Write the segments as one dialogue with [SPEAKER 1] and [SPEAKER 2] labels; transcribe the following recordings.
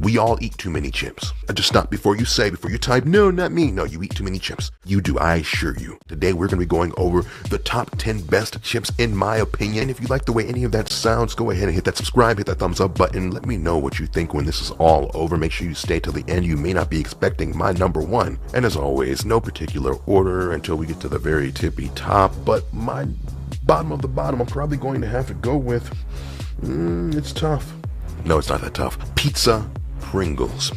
[SPEAKER 1] We all eat too many chips. Just stop before you type, no, not me. No, you eat too many chips. You do, I assure you. Today we're going to be going over the top 10 best chips in my opinion. If you like the way any of that sounds, go ahead and hit that subscribe, hit that thumbs up button. Let me know what you think when this is all over. Make sure you stay till the end. You may not be expecting my number one. And as always, no particular order until we get to the very tippy top. But my bottom of the bottom, I'm probably going to have to go with, it's tough. No, it's not that tough. Pizza Pringles.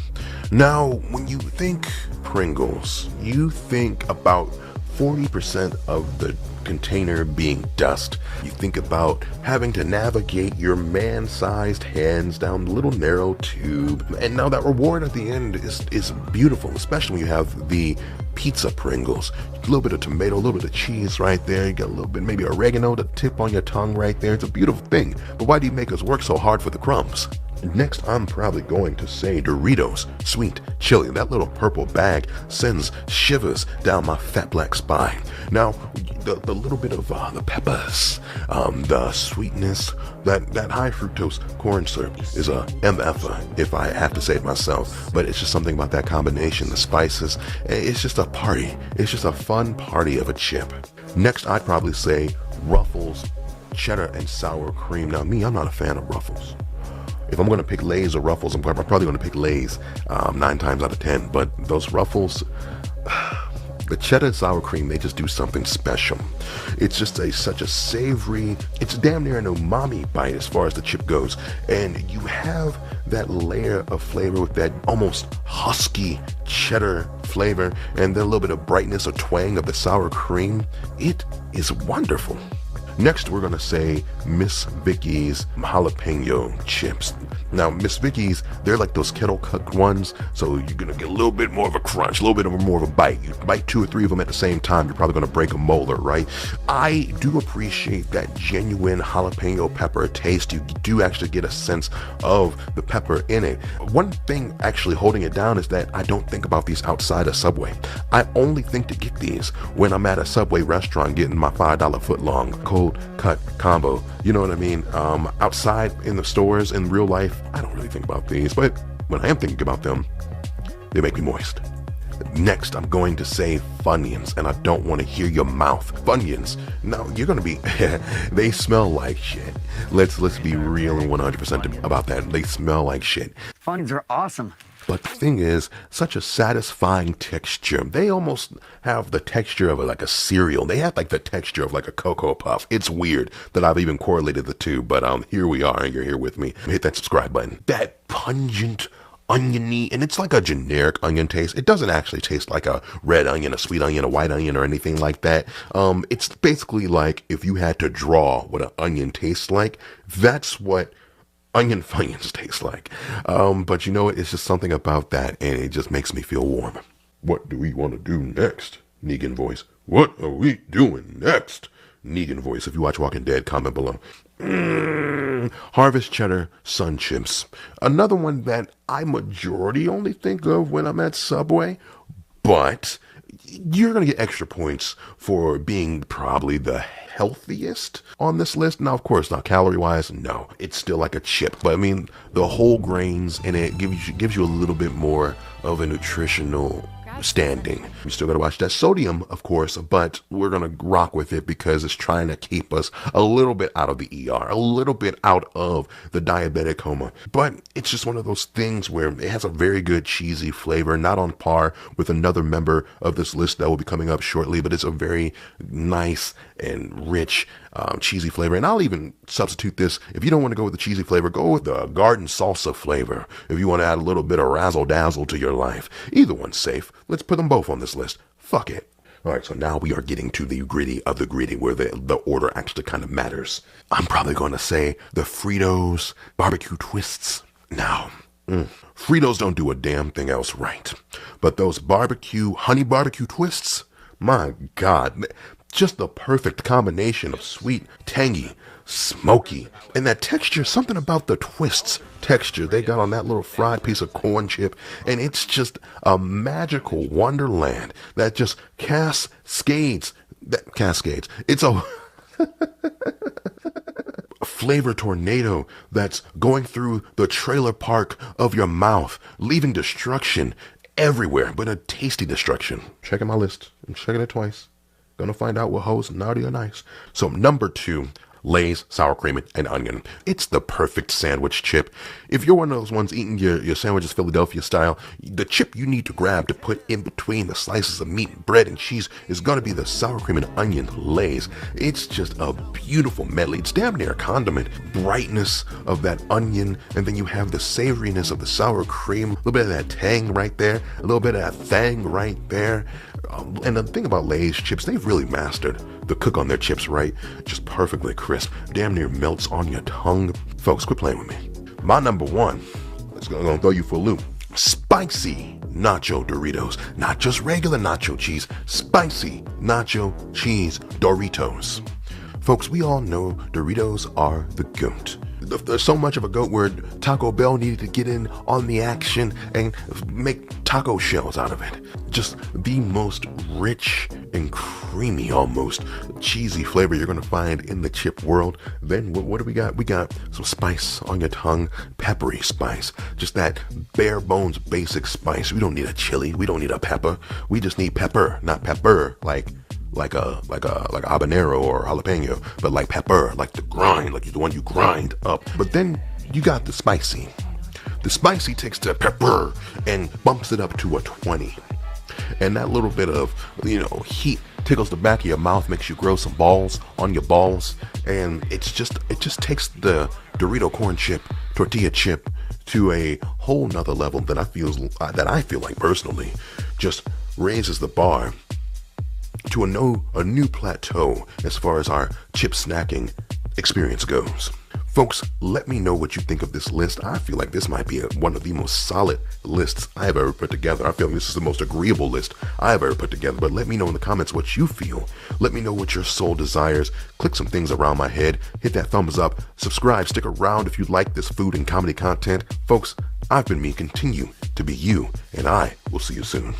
[SPEAKER 1] Now, when you think Pringles, you think about 40% of the container being dust. You think about having to navigate your man-sized hands down the little narrow tube. And now that reward at the end is beautiful, especially when you have the pizza Pringles. A little bit of tomato, a little bit of cheese right there. You got a little bit, maybe oregano to tip on your tongue right there. It's a beautiful thing. But why do you make us work so hard for the crumbs? Next, I'm probably going to say Doritos Sweet Chili. That little purple bag sends shivers down my fat black spine. Now, the little bit of the peppers, the sweetness, that high fructose corn syrup is a MF, if I have to say it myself. But it's just something about that combination, the spices. It's just a party. It's just a fun party of a chip. Next, I'd probably say Ruffles Cheddar and Sour Cream. Now, I'm not a fan of Ruffles. If I'm going to pick Lay's or Ruffles, I'm probably going to pick Lay's 9 times out of 10. But those Ruffles, the cheddar and sour cream, they just do something special. It's just such a savory, it's damn near an umami bite as far as the chip goes. And you have that layer of flavor with that almost husky cheddar flavor and then a little bit of brightness or twang of the sour cream. It is wonderful. Next, we're going to say Miss Vicky's jalapeno chips. Now, Miss Vicky's, they're like those kettle cooked ones, so you're going to get a little bit more of a crunch, a little bit more of a bite. You bite 2 or 3 of them at the same time, you're probably going to break a molar, right? I do appreciate that genuine jalapeno pepper taste. You do actually get a sense of the pepper in it. One thing actually holding it down is that I don't think about these outside of Subway. I only think to get these when I'm at a Subway restaurant getting my $5 footlong cold cut combo. You know what I mean? Outside in the stores, in real life, I don't really think about these, but when I am thinking about them, they make me moist. Next, I'm going to say Funyuns, and I don't want to hear your mouth. Funyuns. Now, you're going to be, they smell like shit. Let's be real and 100% about that. They smell like shit.
[SPEAKER 2] Funyuns are awesome.
[SPEAKER 1] But the thing is, such a satisfying texture. They almost have the texture of like a cereal. They have like the texture of like a Cocoa Puff. It's weird that I've even correlated the two, but here we are, and you're here with me. Hit that subscribe button. That pungent, oniony, and it's like a generic onion taste. It doesn't actually taste like a red onion, a sweet onion, a white onion, or anything like that. It's basically like if you had to draw what an onion tastes like, that's what onion Funyuns taste like. But you know what? It's just something about that, and it just makes me feel warm. What do we want to do next? Negan voice. What are we doing next? Negan voice. If you watch Walking Dead, comment below. Harvest Cheddar Sun Chips. Another one that I majority only think of when I'm at Subway, but you're going to get extra points for being probably the healthiest on this list. Now, of course, not calorie-wise, no. It's still like a chip, but I mean, the whole grains in it gives you a little bit more of a nutritional standing. You still got to watch that sodium, of course, but we're going to rock with it because it's trying to keep us a little bit out of the ER, a little bit out of the diabetic coma. But it's just one of those things where it has a very good cheesy flavor, not on par with another member of this list that will be coming up shortly, but it's a very nice and rich cheesy flavor. And I'll even substitute this. If you don't want to go with the cheesy flavor, go with the garden salsa flavor. If you want to add a little bit of razzle dazzle to your life, either one's safe. Let's put them both on this list. Fuck it. All right, so now we are getting to the gritty of the gritty, where the order actually kind of matters. I'm probably going to say the Fritos barbecue twists. Now, Fritos don't do a damn thing else right, but those honey barbecue twists, my God, just the perfect combination of sweet, tangy, smoky, and that texture, something about the twists texture they got on that little fried piece of corn chip, and it's just a magical wonderland that just cascades. It's a flavor tornado that's going through the trailer park of your mouth, leaving destruction everywhere, but a tasty destruction. Checking my list. I'm checking it twice. Gonna find out what hoes naughty or nice. So number 2, Lay's sour cream and onion. It's the perfect sandwich chip. If you're one of those ones eating your sandwiches Philadelphia style, the chip you need to grab to put in between the slices of meat, bread, and cheese is going to be the sour cream and onion Lay's. It's just a beautiful medley. It's damn near a condiment. Brightness of that onion, and then you have the savoriness of the sour cream, a little bit of that tang right there, a little bit of that thang right there. And the thing about Lay's chips, they've really mastered the cook on their chips right. Just perfectly crisp. Damn near melts on your tongue. Folks, quit playing with me. My number 1, it's gonna throw you for a loop. Spicy nacho Doritos. Not just regular nacho cheese. Spicy nacho cheese Doritos. Folks, we all know Doritos are the GOAT. There's so much of a GOAT where Taco Bell needed to get in on the action and make taco shells out of it. Just the most rich and creamy, almost cheesy flavor you're going to find in the chip world. Then what do we got? We got some spice on your tongue, peppery spice. Just that bare bones basic spice. We don't need a chili. We don't need a pepper. We just need pepper, not pepper like a habanero or jalapeno, but like pepper, like the grind, like the one you grind up. But then you got the spicy. The spicy takes the pepper and bumps it up to a 20. And that little bit of, heat tickles the back of your mouth, makes you grow some balls on your balls. And it just takes the Dorito corn chip, tortilla chip to a whole nother level that I feel like personally just raises the bar to a new plateau as far as our chip snacking experience goes. Folks, let me know what you think of this list. I feel like this might be one of the most solid lists I've ever put together. I feel like this is the most agreeable list I've ever put together. But let me know in the comments what you feel. Let me know what your soul desires. Click some things around my head. Hit that thumbs up. Subscribe. Stick around if you like this food and comedy content. Folks, I've been me. Continue to be you. And I will see you soon.